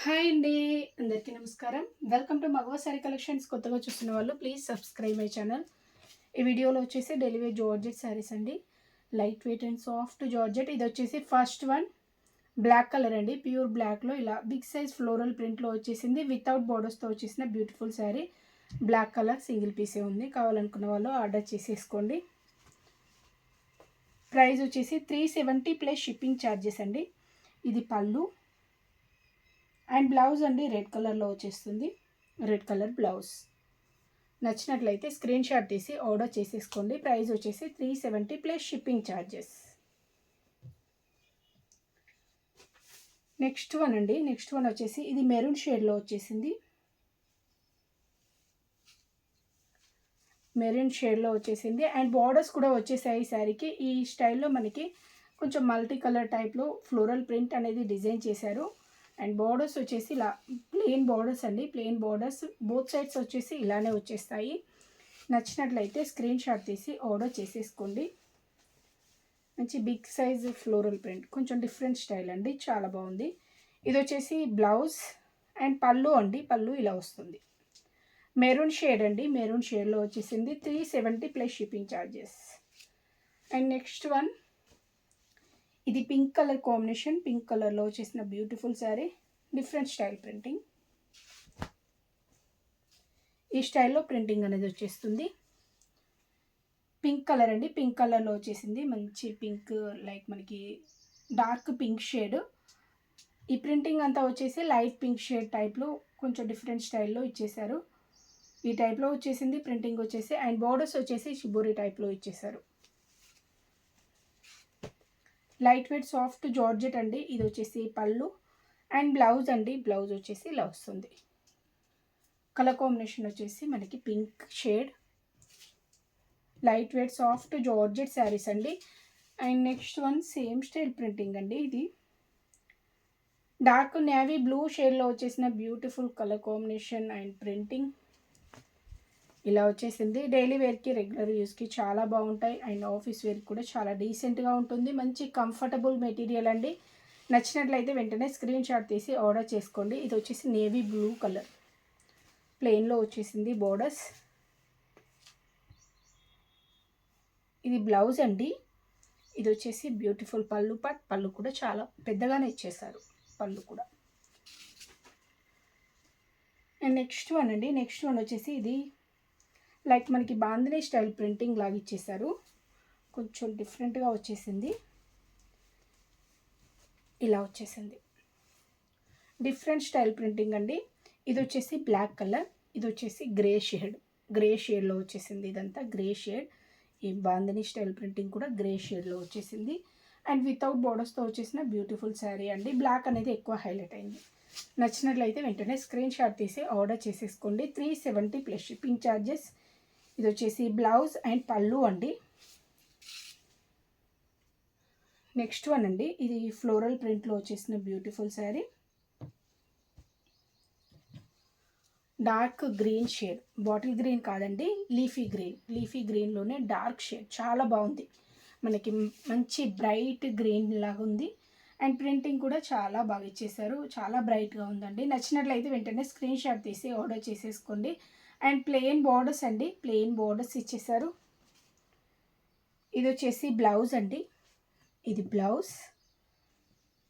Hi అండి. అందరికీ నమస్కారం. Welcome to Magava sari collections. కొత్తగా చూస్తున్న వాళ్ళు ప్లీజ్ సబ్స్క్రైబ్ మై ఛానల్. ఈ వీడియోలో వచ్చేసి డైలీ వేర్ జార్జెట్ శారీస్ అండి. Light weight and soft georgette. ఇది వచ్చేసి ఫస్ట్ వన్ బ్లాక్ కలర్ అండి. ప్యూర్ బ్లాక్లో ఇలా బిగ్ సైజ్ ఫ్లోరల్ ప్రింట్లో వచ్చేసింది. వితౌట్ బోర్డర్స్తో వచ్చేసిన beautiful sari. Black colour single పీసే ఉంది. కావాలనుకున్న వాళ్ళు ఆర్డర్ చేసేసుకోండి. ప్రైస్ వచ్చేసి 370 ప్లస్ షిప్పింగ్ ఛార్జెస్ అండి. ఇది పళ్ళు అండ్ బ్లౌజ్ అండి రెడ్ కలర్లో వచ్చేస్తుంది. Red colour blouse. నచ్చినట్లయితే స్క్రీన్ షాట్ తీసి ఆర్డర్ చేసేసుకోండి. ప్రైస్ వచ్చేసి 370 plus shipping charges. Next one అండి. నెక్స్ట్ వన్ వచ్చేసి ఇది మెరూన్ షేడ్లో వచ్చేసింది. మెరూన్ షేడ్లో వచ్చేసింది అండ్ బార్డర్స్ కూడా వచ్చేసాయి ఈ శారీకి. ఈ స్టైల్లో మనకి కొంచెం మల్టీ కలర్ టైప్లో ఫ్లోరల్ ప్రింట్ అనేది డిజైన్ చేశారు. అండ్ బార్డర్స్ వచ్చేసి ఇలా ప్లెయిన్ బార్డర్స్ అండి. ప్లెయిన్ బార్డర్స్ బోత్ సైడ్స్ వచ్చేసి ఇలానే వచ్చేస్తాయి. నచ్చినట్లయితే స్క్రీన్ షాట్ తీసి ఆర్డర్ చేసేసుకోండి. మంచి బిగ్ సైజ్ ఫ్లోరల్ ప్రింట్, కొంచెం డిఫరెంట్ స్టైల్ అండి, చాలా బాగుంది. ఇది వచ్చేసి బ్లౌజ్ అండ్ పళ్ళు అండి. పళ్ళు ఇలా వస్తుంది. మెరూన్ షేడ్ అండి. మెరూన్ షేడ్లో వచ్చేసింది. 370 plus shipping charges. And next one ఇది పింక్ కలర్ కాంబినేషన్. పింక్ కలర్లో వచ్చేసిన beautiful sari. Different style printing. ఈ స్టైల్లో ప్రింటింగ్ అనేది వచ్చేస్తుంది. పింక్ కలర్ అండి. పింక్ కలర్లో వచ్చేసింది. మంచి పింక్, లైక్ మనకి డార్క్ పింక్ షేడ్. ఈ ప్రింటింగ్ అంతా వచ్చేసి లైట్ పింక్ షేడ్ టైప్లో కొంచెం డిఫరెంట్ స్టైల్లో ఇచ్చేసారు. ఈ టైప్లో వచ్చేసింది ప్రింటింగ్ వచ్చేసి. అండ్ బోర్డర్స్ వచ్చేసి షిబోరి టైప్లో ఇచ్చేసారు. లైట్ వెయిట్ సాఫ్ట్ జార్జెట్ అండి. ఇది వచ్చేసి పళ్ళు అండ్ బ్లౌజ్ అండి. బ్లౌజ్ వచ్చేసి ఇలా వస్తుంది. కలర్ కాంబినేషన్ వచ్చేసి మనకి pink shade. Light weight soft georgette sarees అండి. And next one same style printing అండి. ఇది డార్క్ నేవీ బ్లూ షేడ్లో వచ్చేసిన beautiful colour combination and printing ఇలా వచ్చేసింది. డైలీ వేర్కి, రెగ్యులర్ యూస్కి చాలా బాగుంటాయి. అండ్ ఆఫీస్ వేర్కి కూడా చాలా డీసెంట్గా ఉంటుంది. మంచి కంఫర్టబుల్ మెటీరియల్ అండి. నచ్చినట్లయితే వెంటనే స్క్రీన్ షాట్ తీసి ఆర్డర్ చేసుకోండి. ఇది వచ్చేసి నేవీ బ్లూ కలర్ ప్లెయిన్లో వచ్చేసింది బోర్డర్స్. ఇది బ్లౌజ్ అండి. ఇది వచ్చేసి బ్యూటిఫుల్ పళ్ళు పార్ట్. పళ్ళు కూడా చాలా పెద్దగానే ఇచ్చేసారు పళ్ళు కూడా. అండ్ నెక్స్ట్ వన్ అండి. నెక్స్ట్ వన్ వచ్చేసి ఇది లైక్ మనకి బాందినీ స్టైల్ ప్రింటింగ్ లాగా ఇచ్చేసారు. కొంచెం డిఫరెంట్గా వచ్చేసింది. ఇలా వచ్చేసింది. డిఫరెంట్ స్టైల్ ప్రింటింగ్ అండి. ఇది వచ్చేసి బ్లాక్ కలర్. ఇది వచ్చేసి గ్రే షేడ్. గ్రే షేడ్లో వచ్చేసింది. ఇదంతా గ్రే షేడ్. ఈ బాందినీ స్టైల్ ప్రింటింగ్ కూడా గ్రే షేడ్లో వచ్చేసింది. అండ్ వితౌట్ బోర్డర్స్తో వచ్చేసిన బ్యూటిఫుల్ శారీ అండి. బ్లాక్ అనేది ఎక్కువ హైలైట్ అయింది. నచ్చినట్లయితే వెంటనే స్క్రీన్ షాట్ తీసి ఆర్డర్ చేసేసుకోండి. 370 ప్లస్ షిప్పింగ్ ఛార్జెస్. ఇది వచ్చేసి బ్లౌజ్ అండ్ పళ్ళు అండి. నెక్స్ట్ వన్ అండి. ఇది ఫ్లోరల్ ప్రింట్లో వచ్చేసిన beautiful sari. Dark green shade. Bottle green కాదండి, లీఫీ గ్రీన్. లీఫీ గ్రీన్లోనే డార్క్ షేడ్ చాలా బాగుంది. మనకి మంచి బ్రైట్ గ్రీన్ లాగా ఉంది. అండ్ ప్రింటింగ్ కూడా చాలా బాగా ఇచ్చేసారు. చాలా బ్రైట్గా ఉందండి. నచ్చినట్లయితే వెంటనే స్క్రీన్ షాట్ తీసి ఆర్డర్ చేసేసుకోండి. అండ్ ప్లెయిన్ బార్డర్స్ అండి. ప్లెయిన్ బార్డర్స్ ఇచ్చేసారు. ఇది వచ్చేసి బ్లౌజ్ అండి. ఇది బ్లౌజ్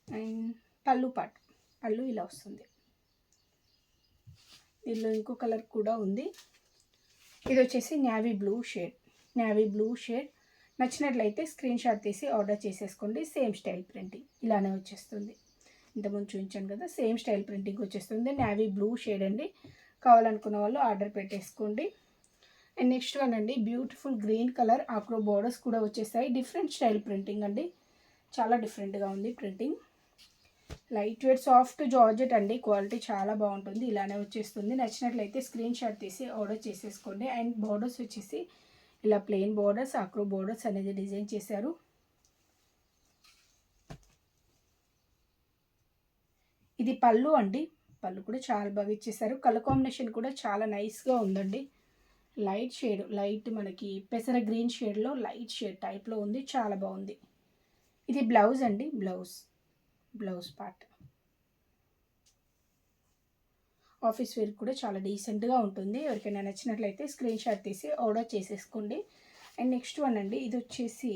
అండ్ పళ్ళు పార్ట్. పళ్ళు ఇలా వస్తుంది. దీనిలో ఇంకో కలర్ కూడా ఉంది. ఇది వచ్చేసి navy blue shade. Navy blue shade. నచ్చినట్లయితే స్క్రీన్ షాట్ తీసి ఆర్డర్ చేసేసుకోండి. సేమ్ స్టైల్ ప్రింటింగ్ ఇలానే వచ్చేస్తుంది. ఇంతకుముందు చూపించాను కదా, సేమ్ స్టైల్ ప్రింటింగ్ వచ్చేస్తుంది. నేవీ బ్లూ షేడ్ అండి. కావాలనుకున్న వాళ్ళు ఆర్డర్ పెట్టేసుకోండి. అండ్ నెక్స్ట్ వన్ అండి. బ్యూటిఫుల్ గ్రీన్ కలర్ ఆక్రో బోర్డర్స్ కూడా వచ్చేసాయి. డిఫరెంట్ స్టైల్ ప్రింటింగ్ అండి. చాలా డిఫరెంట్గా ఉంది printing. Light weight soft georgette అండి. క్వాలిటీ చాలా బాగుంటుంది. ఇలానే వచ్చేస్తుంది. నచ్చినట్లయితే స్క్రీన్ షాట్ తీసి ఆర్డర్ చేసేసుకోండి. అండ్ బోర్డర్స్ వచ్చేసి ఇలా ప్లెయిన్ బోర్డర్స్, ఆక్రో బోర్డర్స్ అనేది డిజైన్ చేశారు. ఇది పళ్ళు అండి. పళ్ళు కూడా చాలా బాగా ఇచ్చేసారు. కలర్ కాంబినేషన్ కూడా చాలా నైస్గా ఉందండి. లైట్ షేడ్, లైట్ మనకి పెసర గ్రీన్ షేడ్లో లైట్ షేడ్ టైప్లో ఉంది. చాలా బాగుంది. ఇది బ్లౌజ్ అండి. Blouse part. ఆఫీస్ వేర్ కూడా చాలా డీసెంట్గా ఉంటుంది. ఎవరికైనా నచ్చినట్లయితే స్క్రీన్ షాట్ తీసి ఆర్డర్ చేసేసుకోండి. అండ్ నెక్స్ట్ వన్ అండి, ఇది వచ్చేసి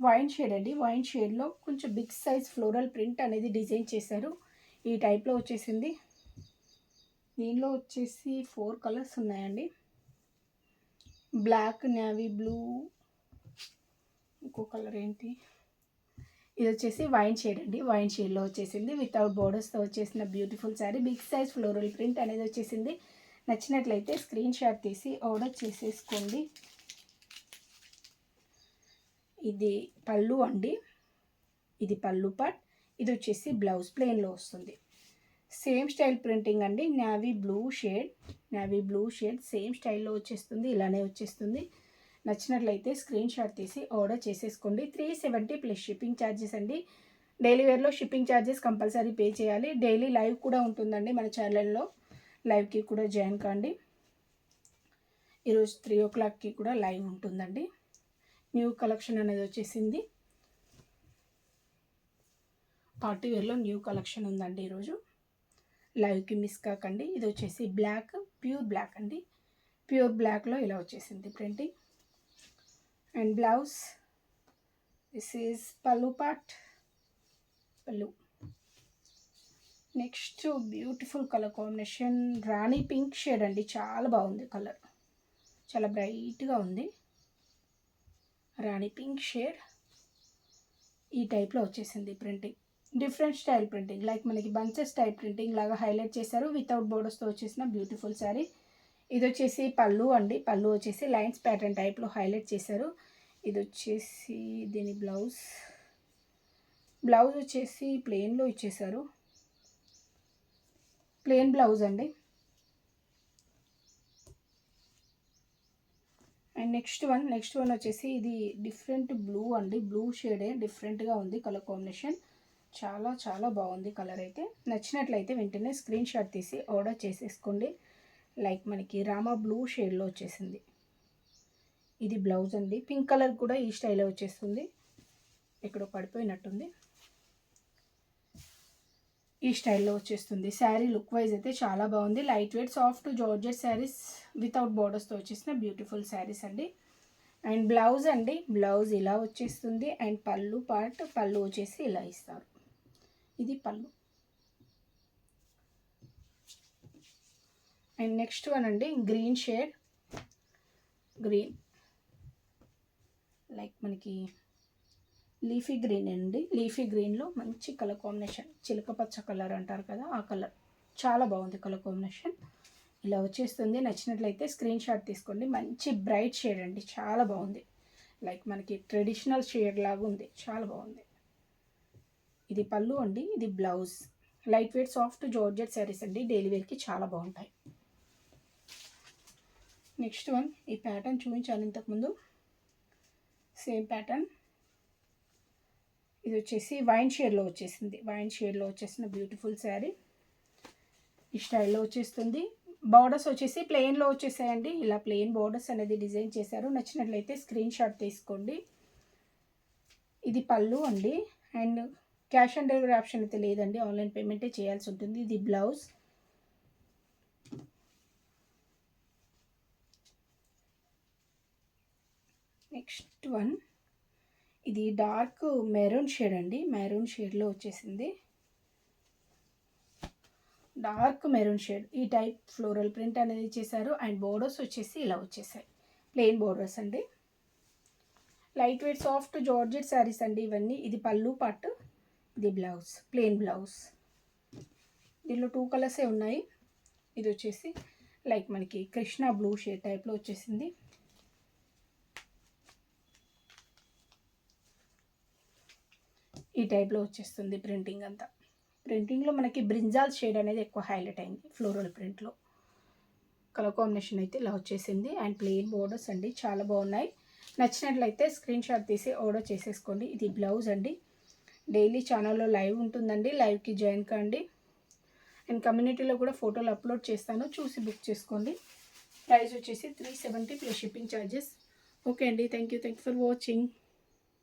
వైన్ షేడ్ అండి. వైన్ షేడ్లో కొంచెం బిగ్ సైజ్ ఫ్లోరల్ ప్రింట్ అనేది డిజైన్ చేశారు. ఈ టైప్లో వచ్చేసింది. దీనిలో వచ్చేసి 4 కలర్స్ ఉన్నాయండి. బ్లాక్, నేవీ బ్లూ, ఇంకో కలర్ ఏంటి, ఇది వచ్చేసి వైన్ షేడ్ అండి. వైన్ షేడ్లో వచ్చేసింది. వితౌట్ బోర్డర్స్తో వచ్చేసిన beautiful sari. Big size floral print అనేది వచ్చేసింది. నచ్చినట్లయితే స్క్రీన్ షాట్ తీసి ఆర్డర్ చేసేసుకోండి. ఇది పళ్ళు అండి. ఇది పళ్ళు పార్ట్. ఇది వచ్చేసి బ్లౌజ్ ప్లెయిన్లో వస్తుంది. సేమ్ స్టైల్ ప్రింటింగ్ అండి. నేవీ బ్లూ షేడ్ సేమ్ స్టైల్లో వచ్చేస్తుంది. ఇలానే వచ్చేస్తుంది. నచ్చినట్లయితే స్క్రీన్ షాట్ తీసి ఆర్డర్ చేసేసుకోండి. 370 ప్లస్ షిప్పింగ్ ఛార్జెస్ అండి. డైలీ వేర్లో షిప్పింగ్ ఛార్జెస్ కంపల్సరీ పే చేయాలి. డైలీ లైవ్ కూడా ఉంటుందండి మన ఛానల్లో. లైవ్కి కూడా జాయిన్ కాండి. ఈరోజు 3 o'clockకి కూడా లైవ్ ఉంటుందండి. న్యూ కలెక్షన్ అనేది వచ్చేసింది. పార్టీ వేర్లో న్యూ కలెక్షన్ ఉందండి ఈరోజు. లైవ్కి మిస్ కాకండి. ఇది వచ్చేసి బ్లాక్, ప్యూర్ బ్లాక్ అండి. ప్యూర్ బ్లాక్లో ఇలా వచ్చేసింది printing. And blouse, this is పళ్ళు పార్ట్, పళ్ళు. నెక్స్ట్ బ్యూటిఫుల్ కలర్ కాంబినేషన్ రాణి పింక్ షేడ్ అండి. చాలా బాగుంది కలర్, చాలా బ్రైట్గా ఉంది. రాణి పింక్ షేడ్ ఈ టైప్లో వచ్చేసింది printing. Different style printing, like మనకి బంచెస్ టైప్ ప్రింటింగ్ లాగా హైలైట్ చేశారు. వితౌట్ బోర్డర్స్తో వచ్చేసిన బ్యూటిఫుల్ శారీ. ఇది వచ్చేసి పళ్ళు అండి. పళ్ళు వచ్చేసి లైన్స్ ప్యాటర్న్ టైప్లో హైలైట్ చేశారు. ఇది వచ్చేసి దీని బ్లౌజ్ వచ్చేసి ప్లెయిన్లో ఇచ్చేశారు. ప్లెయిన్ బ్లౌజ్ అండి. అండ్ నెక్స్ట్ వన్ వచ్చేసి ఇది డిఫరెంట్ బ్లూ అండి. బ్లూ షేడే డిఫరెంట్గా ఉంది కలర్ కాంబినేషన్. చాలా చాలా బాగుంది కలర్ అయితే. నచ్చినట్లయితే వెంటనే స్క్రీన్ షాట్ తీసి ఆర్డర్ చేసేసుకోండి. లైక్ మనకి రామా బ్లూ షేడ్లో వచ్చేసింది. ఇది బ్లౌజ్ అండి. పింక్ కలర్ కూడా ఈ స్టైల్లో వచ్చేస్తుంది. ఎక్కడో పడిపోయినట్టుంది. ఈ స్టైల్లో వచ్చేస్తుంది. శారీ లుక్ వైజ్ అయితే చాలా బాగుంది. Light weight soft georgette sarees without బోర్డర్స్తో వచ్చేసిన బ్యూటిఫుల్ శారీస్ అండి. అండ్ బ్లౌజ్ అండి. బ్లౌజ్ ఇలా వచ్చేస్తుంది. అండ్ పళ్ళు పార్ట్, పళ్ళు వచ్చేసి ఇలా ఇస్తారు. ఇది పళ్ళు. అండ్ నెక్స్ట్ వన్ అండి, గ్రీన్ షేడ్. గ్రీన్ లైక్ మనకి లీఫీ గ్రీన్ అండి. లీఫీ గ్రీన్లో మంచి కలర్ కాంబినేషన్, చిలక పచ్చ కలర్ అంటారు కదా, ఆ కలర్. చాలా బాగుంది కలర్ కాంబినేషన్. ఇలా వచ్చేస్తుంది. నచ్చినట్లయితే స్క్రీన్ షాట్ తీసుకోండి. మంచి బ్రైట్ షేడ్ అండి. చాలా బాగుంది. లైక్ మనకి ట్రెడిషనల్ షేడ్ లాగా ఉంది. చాలా బాగుంది. ఇది పళ్ళు అండి. ఇది blouse. Light weight soft georgette sarees అండి. డైలీ వేర్కి చాలా బాగుంటాయి. నెక్స్ట్ వన్, ఈ ప్యాటర్న్ చూపించాను ఇంతకుముందు. Same pattern. ఇది వచ్చేసి వైన్ షేడ్లో వచ్చేసింది. వైన్ షేడ్లో వచ్చేసిన బ్యూటిఫుల్ శారీ. ఈ స్టైల్లో వచ్చేస్తుంది. బార్డర్స్ వచ్చేసి ప్లెయిన్లో వచ్చేసాయండి. ఇలా ప్లెయిన్ బార్డర్స్ అనేది డిజైన్ చేశారు. నచ్చినట్లయితే స్క్రీన్ షాట్ తీసుకోండి. ఇది పళ్ళు అండి. And cash on delivery option అయితే లేదండి. ఆన్లైన్ పేమెంటే చేయాల్సి ఉంటుంది. ఇది బ్లౌజ్. నెక్స్ట్ వన్, ఇది డార్క్ మెరూన్ షేడ్ అండి. మెరూన్ షేడ్లో వచ్చేసింది. Dark maroon shade. ఈ టైప్ ఫ్లోరల్ ప్రింట్ అనేది చేశారు. అండ్ బోర్డర్స్ వచ్చేసి ఇలా వచ్చేసాయి. ప్లెయిన్ బోర్డర్స్ అండి. Light weight soft georgette sarees అండి ఇవన్నీ. ఇది పళ్ళు పార్ట్, ఇది బ్లౌజ్, ప్లెయిన్ బ్లౌజ్. దీనిలో 2 కలర్సే ఉన్నాయి. ఇది వచ్చేసి లైక్ మనకి కృష్ణ బ్లూ షేడ్ టైప్లో వచ్చేసింది. ఈ టైప్లో వచ్చేస్తుంది ప్రింటింగ్ అంతా. ప్రింటింగ్లో మనకి బ్రింజాల్ షేడ్ అనేది ఎక్కువ హైలైట్ అయింది ఫ్లోరల్ ప్రింట్లో. కలర్ కాంబినేషన్ అయితే ఇలా వచ్చేసింది. అండ్ ప్లెయిన్ బోర్డర్స్ అండి. చాలా బాగున్నాయి. నచ్చినట్లయితే స్క్రీన్ షాట్ తీసి ఆర్డర్ చేసేసుకోండి. ఇది బ్లౌజ్ అండి. డైలీ ఛానల్లో లైవ్ ఉంటుందండి. లైవ్కి జాయిన్ కాండి. అండ్ కమ్యూనిటీలో కూడా ఫోటోలు అప్లోడ్ చేస్తాను, చూసి బుక్ చేసుకోండి. ప్రైస్ వచ్చేసి 370 ప్లస్ షిప్పింగ్ ఛార్జెస్. ఓకే అండి. Thank you for watching.